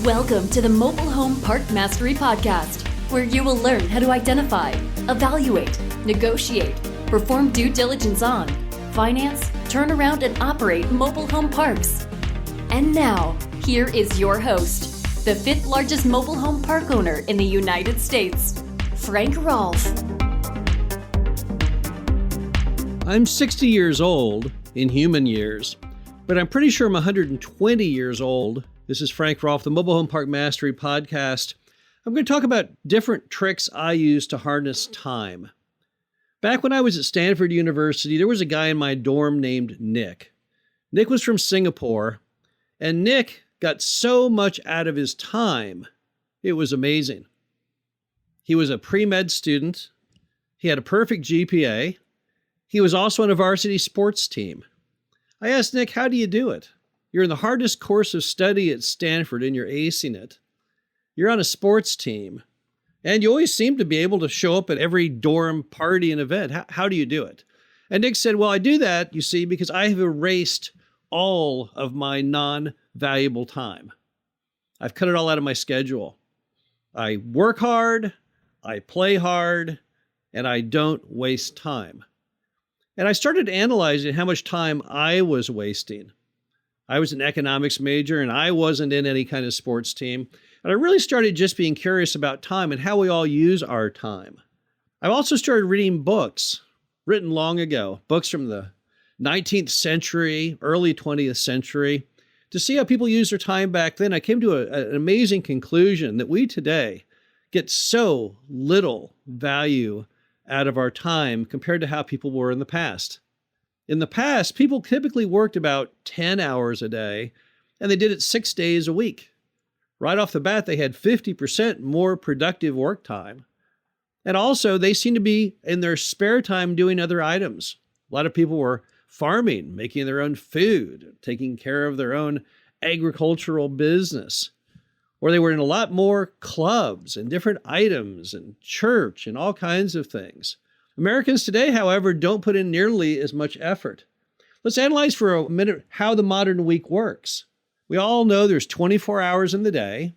Welcome to the Mobile Home Park Mastery Podcast, where you will learn how to identify, evaluate, negotiate, perform due diligence on, finance, turn around, and operate mobile home parks. And now, here is your host, the fifth largest mobile home park owner in the United States, Frank Rolfe. I'm 60 years old in human years, but I'm pretty sure I'm 120 years old. This is Frank Rolfe, the Mobile Home Park Mastery Podcast. I'm going to talk about different tricks I use to harness time. Back when I was at Stanford University, there was a guy in my dorm named Nick. Nick was from Singapore, and Nick got so much out of his time. It was amazing. He was a pre-med student. He had a perfect GPA. He was also on a varsity sports team. I asked Nick, how do you do it? You're in the hardest course of study at Stanford and you're acing it. You're on a sports team. And you always seem to be able to show up at every dorm party and event. How do you do it? And Nick said, well, I do that, you see, because I have erased all of my non-valuable time. I've cut it all out of my schedule. I work hard, I play hard, and I don't waste time. And I started analyzing how much time I was wasting. I was an economics major and I wasn't in any kind of sports team. And I really started just being curious about time and how we all use our time. I've also started reading books written long ago, books from the 19th century, early 20th century, to see how people used their time back then. I came to an amazing conclusion that we today get so little value out of our time compared to how people were in the past. In the past, people typically worked about 10 hours a day, and they did it 6 days a week. Right off the bat, they had 50% more productive work time. And also, they seemed to be in their spare time doing other items. A lot of people were farming, making their own food, taking care of their own agricultural business. Or they were in a lot more clubs and different items and church and all kinds of things. Americans today, however, don't put in nearly as much effort. Let's analyze for a minute how the modern week works. We all know there's 24 hours in the day,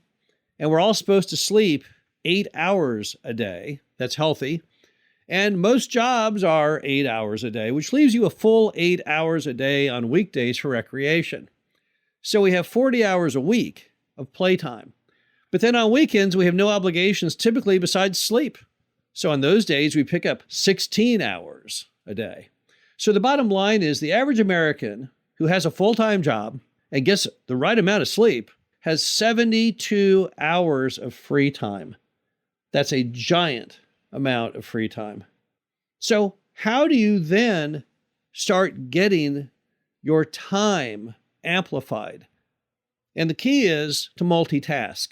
and we're all supposed to sleep 8 hours a day. That's healthy. And most jobs are 8 hours a day, which leaves you a full 8 hours a day on weekdays for recreation. So we have 40 hours a week of playtime. But then on weekends, we have no obligations typically besides sleep. So on those days, we pick up 16 hours a day. So the bottom line is the average American who has a full-time job and gets the right amount of sleep has 72 hours of free time. That's a giant amount of free time. So how do you then start getting your time amplified? And the key is to multitask.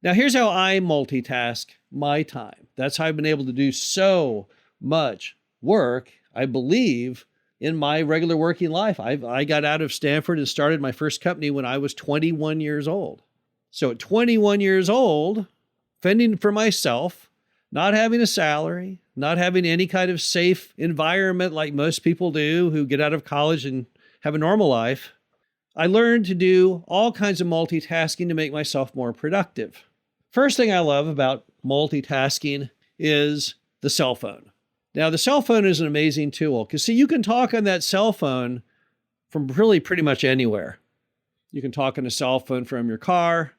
Now, here's how I multitask my time. That's how I've been able to do so much work, I believe, in my regular working life. I got out of Stanford and started my first company when I was 21 years old. So at 21 years old, fending for myself, not having a salary, not having any kind of safe environment like most people do who get out of college and have a normal life, I learned to do all kinds of multitasking to make myself more productive. First thing I love about multitasking is the cell phone. Now, the cell phone is an amazing tool because, see, you can talk on that cell phone from really pretty much anywhere. You can talk on a cell phone from your car.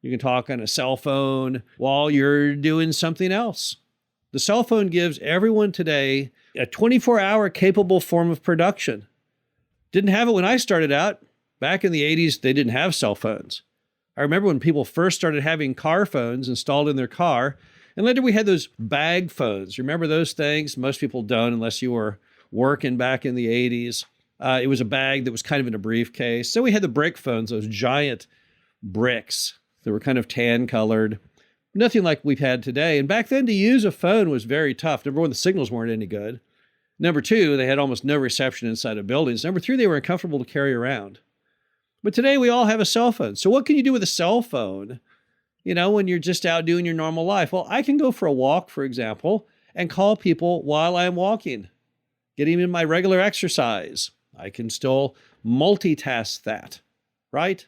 You can talk on a cell phone while you're doing something else. The cell phone gives everyone today a 24-hour capable form of production. Didn't have it when I started out. Back in the 80s, they didn't have cell phones. I remember when people first started having car phones installed in their car, and later we had those bag phones. Remember those things? Most people don't unless you were working back in the 80s. It was a bag that was kind of in a briefcase. So we had the brick phones, those giant bricks that were kind of tan colored. Nothing like we've had today. And back then to use a phone was very tough. Number one, the signals weren't any good. Number two, they had almost no reception inside of buildings. Number three, they were uncomfortable to carry around. But today we all have a cell phone. So what can you do with a cell phone, when you're just out doing your normal life? Well, I can go for a walk, for example, and call people while I'm walking, getting in my regular exercise. I can still multitask that, right?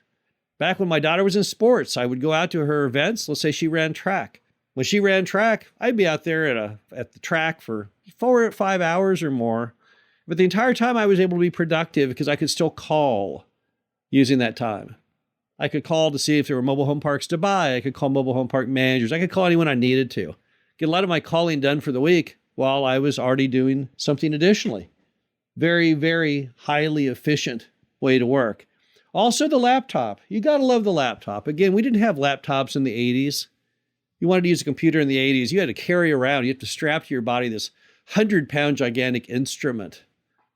Back when my daughter was in sports, I would go out to her events. Let's say she ran track. When she ran track, I'd be out there at the track for 4 or 5 hours or more. But the entire time I was able to be productive because I could still call using that time. I could call to see if there were mobile home parks to buy. I could call mobile home park managers. I could call anyone I needed to. Get a lot of my calling done for the week while I was already doing something additionally. Very, very highly efficient way to work. Also the laptop. You got to love the laptop. Again, we didn't have laptops in the 80s. You wanted to use a computer in the 80s. You had to carry around. You have to strap to your body this 100-pound gigantic instrument.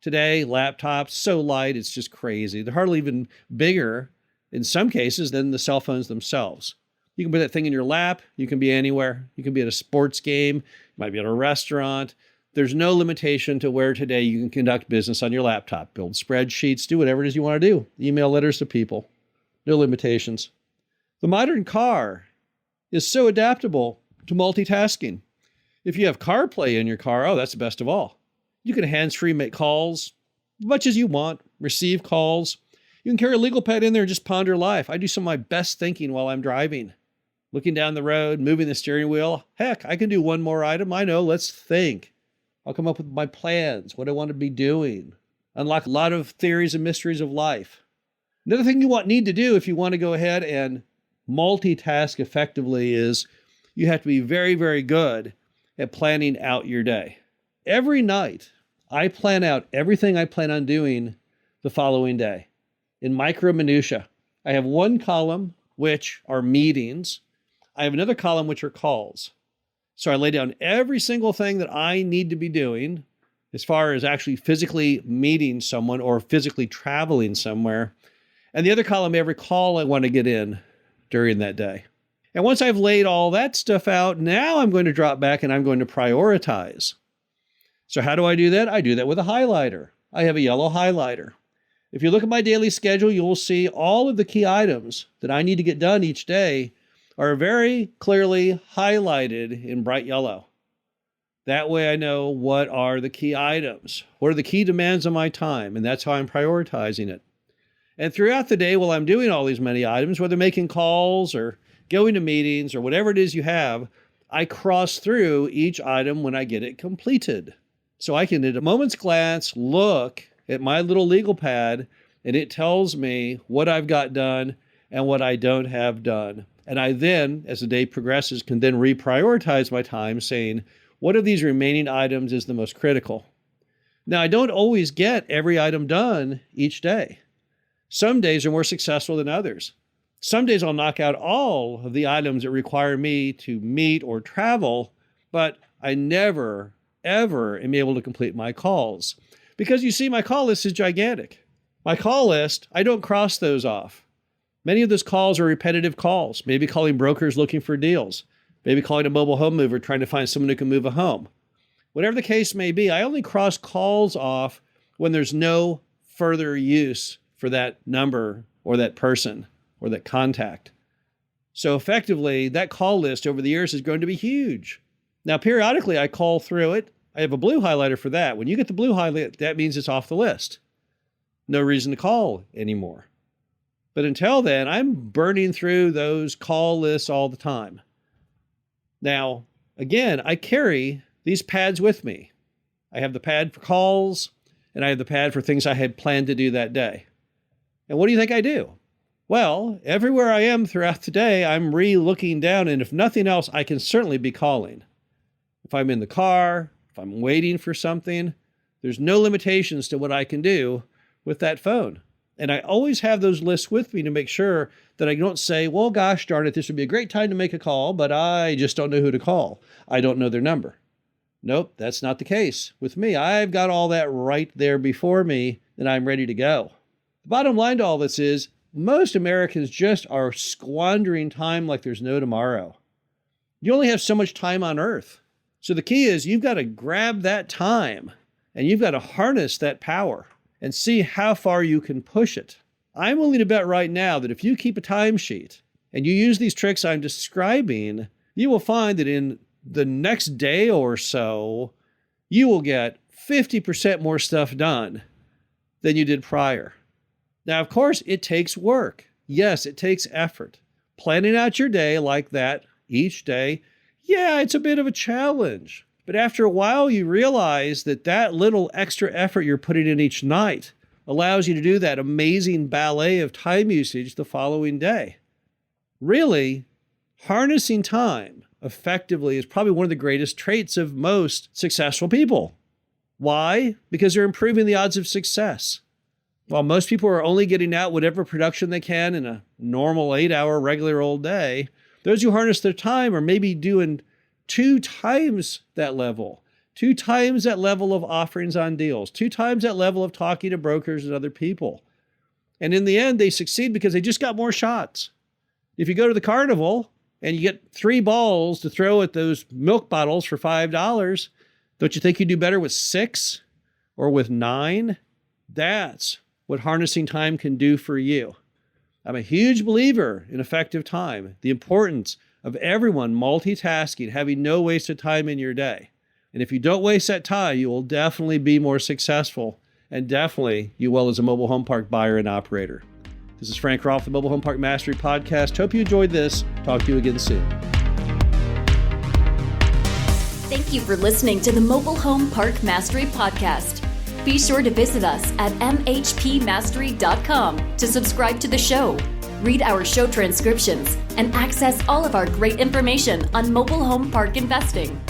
Today, laptops, so light, it's just crazy. They're hardly even bigger in some cases than the cell phones themselves. You can put that thing in your lap. You can be anywhere. You can be at a sports game. You might be at a restaurant. There's no limitation to where today you can conduct business on your laptop, build spreadsheets, do whatever it is you want to do, email letters to people. No limitations. The modern car is so adaptable to multitasking. If you have CarPlay in your car, oh, that's the best of all. You can hands-free make calls as much as you want, receive calls. You can carry a legal pad in there and just ponder life. I do some of my best thinking while I'm driving, looking down the road, moving the steering wheel. Heck, I can do one more item. I know, let's think. I'll come up with my plans, what I want to be doing, unlock a lot of theories and mysteries of life. Another thing you need to do if you want to go ahead and multitask effectively is you have to be very, very good at planning out your day. Every night, I plan out everything I plan on doing the following day in micro minutia. I have one column, which are meetings. I have another column, which are calls. So I lay down every single thing that I need to be doing as far as actually physically meeting someone or physically traveling somewhere. And the other column, every call I want to get in during that day. And once I've laid all that stuff out, now I'm going to drop back and I'm going to prioritize. So how do I do that? I do that with a highlighter. I have a yellow highlighter. If you look at my daily schedule, you will see all of the key items that I need to get done each day are very clearly highlighted in bright yellow. That way I know what are the key items, what are the key demands on my time, and that's how I'm prioritizing it. And throughout the day, while I'm doing all these many items, whether making calls or going to meetings or whatever it is you have, I cross through each item when I get it completed. So I can, at a moment's glance, look at my little legal pad, and it tells me what I've got done and what I don't have done. And I then, as the day progresses, can then reprioritize my time, saying, what of these remaining items is the most critical? Now, I don't always get every item done each day. Some days are more successful than others. Some days I'll knock out all of the items that require me to meet or travel, but I never, ever am able to complete my calls. Because you see, my call list is gigantic. My call list, I don't cross those off. Many of those calls are repetitive calls, maybe calling brokers looking for deals, maybe calling a mobile home mover trying to find someone who can move a home. Whatever the case may be, I only cross calls off when there's no further use for that number or that person or that contact. So effectively, that call list over the years is going to be huge. Now, periodically, I call through it. I have a blue highlighter for that. When you get the blue highlight, that means it's off the list. No reason to call anymore. But until then, I'm burning through those call lists all the time. Now, again, I carry these pads with me. I have the pad for calls, and I have the pad for things I had planned to do that day. And what do you think I do? Well, everywhere I am throughout the day, I'm re-looking down, and if nothing else, I can certainly be calling. If I'm in the car, if I'm waiting for something, there's no limitations to what I can do with that phone. And I always have those lists with me to make sure that I don't say, well, gosh darn it, this would be a great time to make a call, but I just don't know who to call. I don't know their number. Nope, that's not the case with me. I've got all that right there before me, and I'm ready to go. The bottom line to all this is most Americans just are squandering time like there's no tomorrow. You only have so much time on earth. So the key is you've got to grab that time, and you've got to harness that power and see how far you can push it. I'm willing to bet right now that if you keep a timesheet and you use these tricks I'm describing, you will find that in the next day or so, you will get 50% more stuff done than you did prior. Now, of course, it takes work. Yes, it takes effort. Planning out your day like that each day, yeah, it's a bit of a challenge. But after a while, you realize that that little extra effort you're putting in each night allows you to do that amazing ballet of time usage the following day. Really, harnessing time effectively is probably one of the greatest traits of most successful people. Why? Because they're improving the odds of success. While most people are only getting out whatever production they can in a normal 8-hour regular old day, those who harness their time are maybe doing 2 times that level, 2 times that level of offerings on deals, 2 times that level of talking to brokers and other people. And in the end, they succeed because they just got more shots. If you go to the carnival and you get 3 balls to throw at those milk bottles for $5, don't you think you do better with 6 or with 9? That's what harnessing time can do for you. I'm a huge believer in effective time, the importance of everyone multitasking, having no wasted time in your day. And if you don't waste that time, you will definitely be more successful, and definitely you will as a mobile home park buyer and operator. This is Frank Rolfe, the Mobile Home Park Mastery Podcast. Hope you enjoyed this. Talk to you again soon. Thank you for listening to the Mobile Home Park Mastery Podcast. Be sure to visit us at mhpmastery.com to subscribe to the show, read our show transcriptions, and access all of our great information on mobile home park investing.